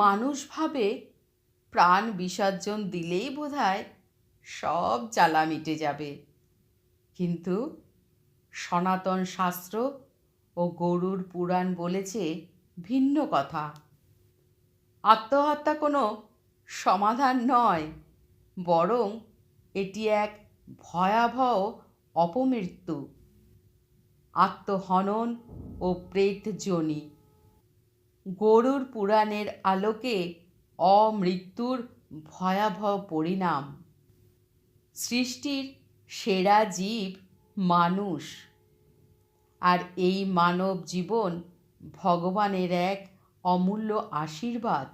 মানুষ ভাবে প্রাণ বিসর্জন দিলেই বোধহয় সব জ্বালা মিটে যাবে, কিন্তু সনাতন শাস্ত্র ও গরুড় পুরাণ বলেছে ভিন্ন কথা। আত্মহত্যা কোনো সমাধান নয়, বরং এটি এক ভয়াবহ অপমৃত্যু, আত্মহনন ও প্রেতযোনি। গরুড় পুরাণের আলোকে অমৃত্যুর ভয়াবহ পরিণাম। সৃষ্টির সেরা জীব মানুষ, আর এই মানব জীবন ভগবানের এক অমূল্য আশীর্বাদ।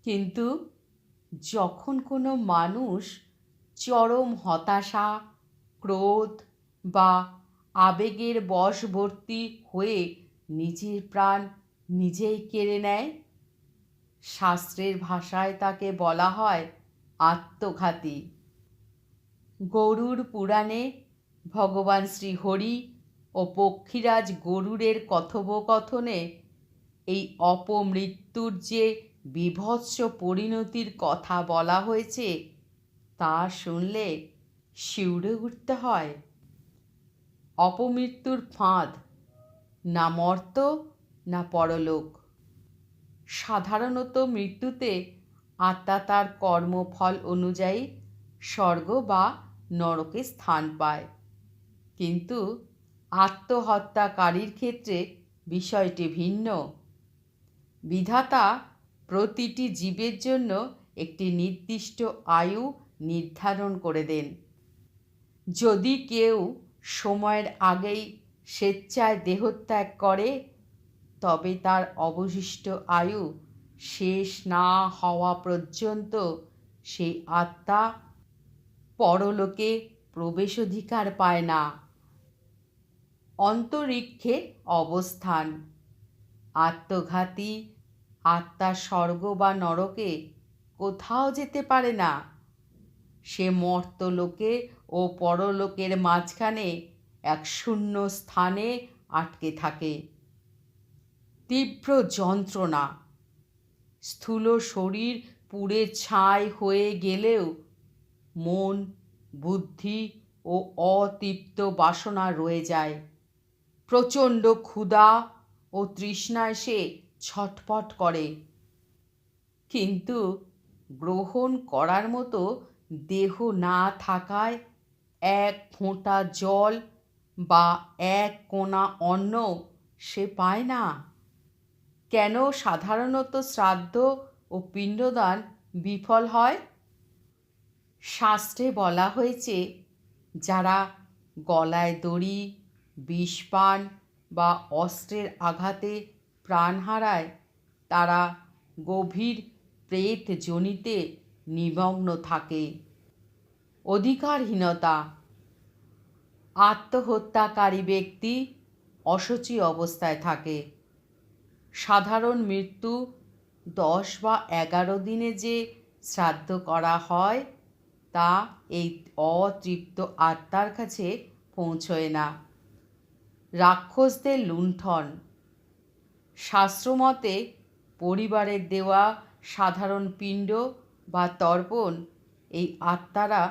কিন্তু যখন কোনো মানুষ চরম হতাশা, ক্রোধ বা আবেগের বশবর্তী হয়ে নিজের প্রাণ নিজেই কেড়ে নেয়, শাস্ত্রের ভাষায় তাকে বলা হয় আত্মঘাতী। গরুড় পুরাণে ভগবান শ্রীহরি ও পক্ষীরাজ গরুড়ের কথোপকথনে এই অপমৃত্যুর যে বীভৎস পরিণতির কথা বলা হয়েছে, তা শুনলে শিউরে উঠতে হয়। অপমৃত্যুর ফাঁদ, না মর্ত না পরলোক। সাধারণত মৃত্যুতে আত্মা তার কর্মফল অনুযায়ী স্বর্গ বা নরকে স্থান পায়, কিন্তু আত্মহত্যাকারীর ক্ষেত্রে বিষয়টি ভিন্ন। বিধাতা প্রতিটি জীবের জন্য একটি নির্দিষ্ট আয়ু নির্ধারণ করে দেন। যদি কেউ সময়ের আগেই স্বেচ্ছায় দেহত্যাগ করে, তবে তার অবশিষ্ট আয়ু শেষ না হওয়া পর্যন্ত সেই আত্মা পরলোকে প্রবেশাধিকার পায় না। অন্তরিক্ষে অবস্থান। আত্মঘাতী আত্মা স্বর্গ বা নরকে কোথাও যেতে পারে না। সে মর্তলোকে ও পরলোকের মাঝখানে এক শূন্য স্থানে আটকে থাকে। তীব্র যন্ত্রণা, স্থূল শরীর পুড়ে ছাই হয়ে গেলেও মন, বুদ্ধি ও অতৃপ্ত বাসনা রয়ে যায়। প্রচণ্ড ক্ষুধা ও তৃষ্ণায় সে ছটফট করে, কিন্তু গ্রহণ করার মতো দেহ না থাকায় এক ফোঁটা জল বা এক কোনা অন্ন সে পায় না। কেন সাধারণত শ্রাদ্ধ ও পিণ্ডদান বিফল হয়? শাস্ত্রে বলা হয়েছে, যারা গলায় দড়ি, বিষপান বা অস্ত্রের আঘাতে প্রাণ হারায়, তারা গভীর প্রেত যোনিতে নিমগ্ন থাকে। অধিকারহীনতা। আত্মহত্যাকারী ব্যক্তি অশুচি অবস্থায় থাকে। সাধারণ মৃত্যু 10 বা 11 দিনে যে শ্রাদ্ধ করা হয়, তা এই অতৃপ্ত আত্মার কাছে পৌঁছয় না। রাক্ষসদের লুণ্ঠন। শাস্ত্রমতে পরিবারের দেওয়া সাধারণ পিণ্ড বা তর্পণ এই আত্মারা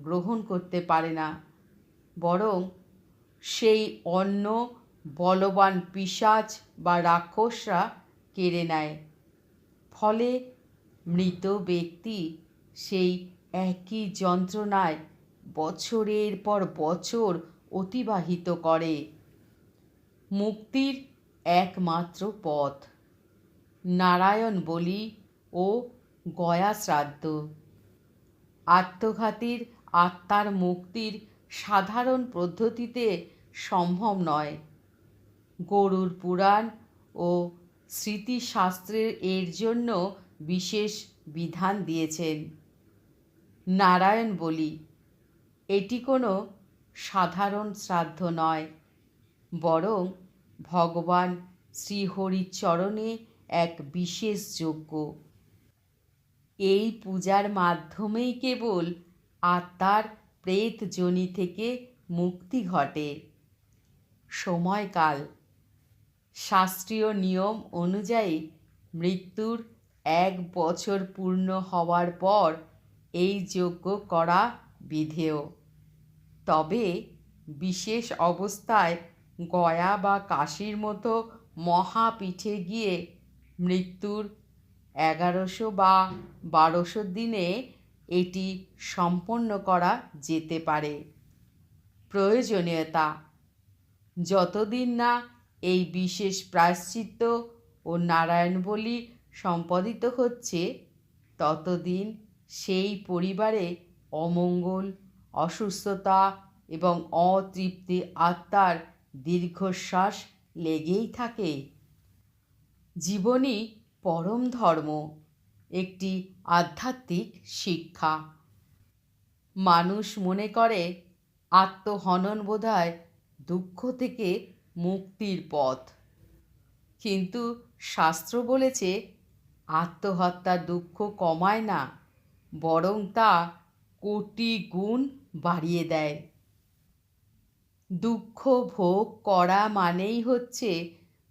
গ্রহণ করতে পারে না, বরং সেই অন্ন বলবান পিশাচ বা রাক্ষসরা কেড়ে নেয়। ফলে মৃত ব্যক্তি সেই একই যন্ত্রণায় বছরের পর বছর অতিবাহিত করে। মুক্তির একমাত্র পথ নারায়ণ বলি ও গয়া শ্রাদ্ধ। আত্মঘাতীর আত্মার মুক্তির সাধারণ পদ্ধতিতে সম্ভব নয়। গরুড় পুরাণ ও স্মৃতিশাস্ত্রের এর জন্য বিশেষ বিধান দিয়েছেন। নারায়ণ বলি, এটি কোনো সাধারণ শ্রাদ্ধ নয়, বরং ভগবান শ্রীহরির চরণে এক বিশেষ যজ্ঞ। এই পূজার মাধ্যমেই কেবল আত্মার প্রেত যোনি থেকে মুক্তি ঘটে। সময়কাল। শাস্ত্রীয় নিয়ম অনুযায়ী মৃত্যুর 1 বছর পূর্ণ হওয়ার পর এই যজ্ঞ করা বিধেয়। তবে বিশেষ অবস্থায় গয়া বা কাশীর মতো মহাপীঠে গিয়ে মৃত্যুর 1100 বা 1200 দিনে এটি সম্পন্ন করা যেতে পারে। প্রয়োজনীয়তা: যতদিন না এই বিশেষ প্রায়শ্চিত্ত ও নারায়ণ বলি সম্পাদিত হচ্ছে, ততদিন সেই পরিবারে অমঙ্গল, অসুস্থতা এবং অতৃপ্তি আত্মার দীর্ঘশ্বাস লেগেই থাকে। জীবনই পরম ধর্ম একটি আধ্যাত্মিক শিক্ষা। মানুষ মনে করে আত্মহনন বোধহয় দুঃখ থেকে মুক্তির পথ, কিন্তু শাস্ত্র বলেছে আত্মহত্যা দুঃখ কমায় না, বরং তা কোটি গুণ বাড়িয়ে দেয়। দুঃখ ভোগ করা মানেই হচ্ছে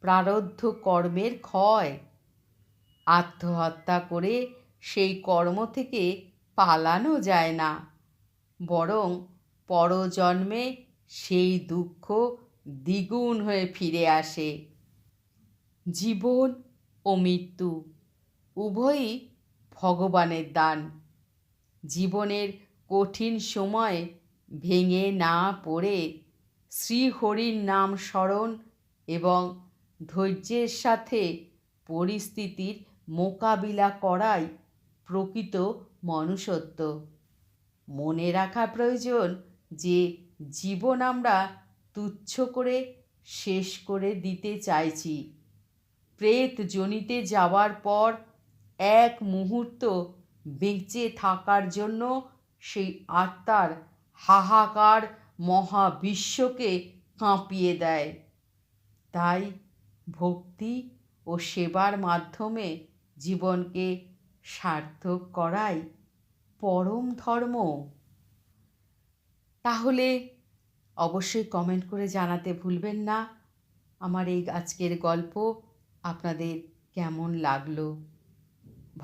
প্রারব্ধ কর্মের ক্ষয়। আত্মহত্যা করে সেই কর্ম থেকে পালানো যায় না, বরং পরজন্মে সেই দুঃখ দ্বিগুণ হয়ে ফিরে আসে। জীবন ও মৃত্যু উভয়ই ভগবানের দান। জীবনের কঠিন সময় ভেঙে না পড়ে শ্রীহরির নাম স্মরণ এবং ধৈর্যের সাথে পরিস্থিতির মোকাবিলা করাই প্রকৃত মনুষ্যত্ব। মনে রাখা প্রয়োজন যে জীবন আমরা তুচ্ছ করে শেষ করে দিতে চাইছি। প্রেত যোনিতে যাওয়ার পর এক মুহূর্ত বেঁচে থাকার জন্য সেই আত্মার হাহাকার মহাবিশ্বকে কাঁপিয়ে দেয়। তাই ভক্তি ও সেবার মাধ্যমে জীবনকে সার্থক করাই পরম ধর্ম। তাহলে অবশ্যই কমেন্ট করে জানাতে ভুলবেন না আমার এই আজকের গল্প আপনাদের কেমন লাগলো।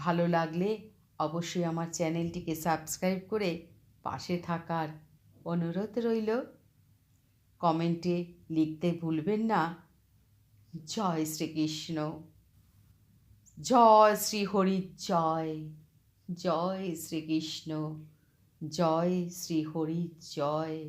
ভালো লাগলে অবশ্যই আমার চ্যানেলটিকে সাবস্ক্রাইব করে পাশে থাকার অনুরোধ রইল। কমেন্টে লিখতে ভুলবেন না। জয় শ্রীকৃষ্ণ, জয় শ্রী হরি, জয় জয় শ্রীকৃষ্ণ, জয় শ্রী হরি, জয়।